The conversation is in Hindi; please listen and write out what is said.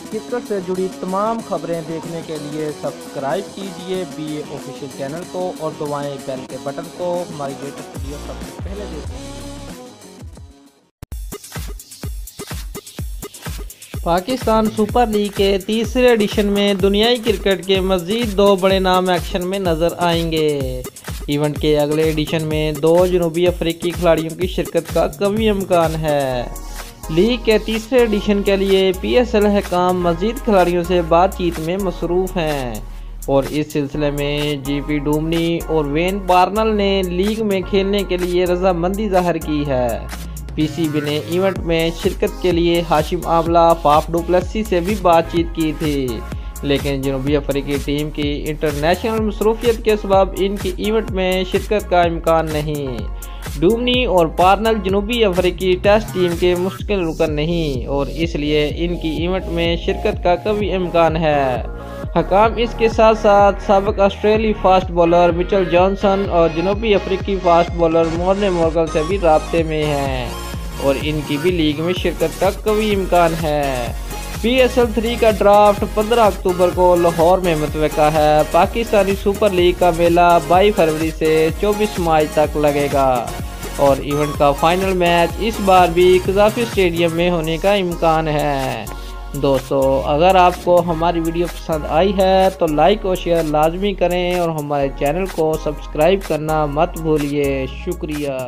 क्रिकेट से जुड़ी तमाम खबरें देखने के लिए सब्सक्राइब कीजिए BA ऑफिशियल चैनल को और दबाएं बेल के बटन को हमारी लेटेस्ट वीडियो सबसे पहले देखें। पाकिस्तान सुपर लीग के तीसरे एडिशन में दुनियाई क्रिकेट के मज़ीद 2 बड़े नाम एक्शन में नज़र आएंगे। इवेंट के अगले एडिशन में 2 जनूबी अफ्रीकी खिलाड़ियों की शिरकत का कभी इम्कान है। लीग के तीसरे एडिशन के लिए PSL हकाम मज़ीद खिलाड़ियों से बातचीत में मसरूफ़ हैं और इस सिलसिले में GP डूमनी और वेन बार्नल ने लीग में खेलने के लिए रजामंदी जाहिर की है। PCB ने इवेंट में शिरकत के लिए Hashim Amla, Faf du Plessis से भी बातचीत की थी, लेकिन जनूबी अफ्रीकी टीम की इंटरनेशनल मसरूफियत के सबब इनकी इवेंट में शिरकत का इम्कान नहीं। डूमनी और बार्नल जनूबी अफ्रीकी टेस्ट टीम के मुश्किल रुकन नहीं और इसलिए इनकी इवेंट में शिरकत का कभी इम्कान है। हकाम इसके साथ साथ साबिक ऑस्ट्रेलियाई फास्ट बॉलर मिचेल जॉनसन और जनूबी अफ्रीकी फास्ट बॉलर मॉर्ने मॉर्गन से भी राब्ते में हैं और इनकी भी लीग में शिरकत का कभी इम्कान है। PSL 3 का ड्राफ्ट 15 अक्टूबर को लाहौर में मुतवक्का है। पाकिस्तानी सुपर लीग का मेला 22 फरवरी से 24 मार्च तक लगेगा और इवेंट का फाइनल मैच इस बार भी कज़ाफी स्टेडियम में होने का इम्कान है। दोस्तों, अगर आपको हमारी वीडियो पसंद आई है तो लाइक और शेयर लाजमी करें और हमारे चैनल को सब्सक्राइब करना मत भूलिए। शुक्रिया।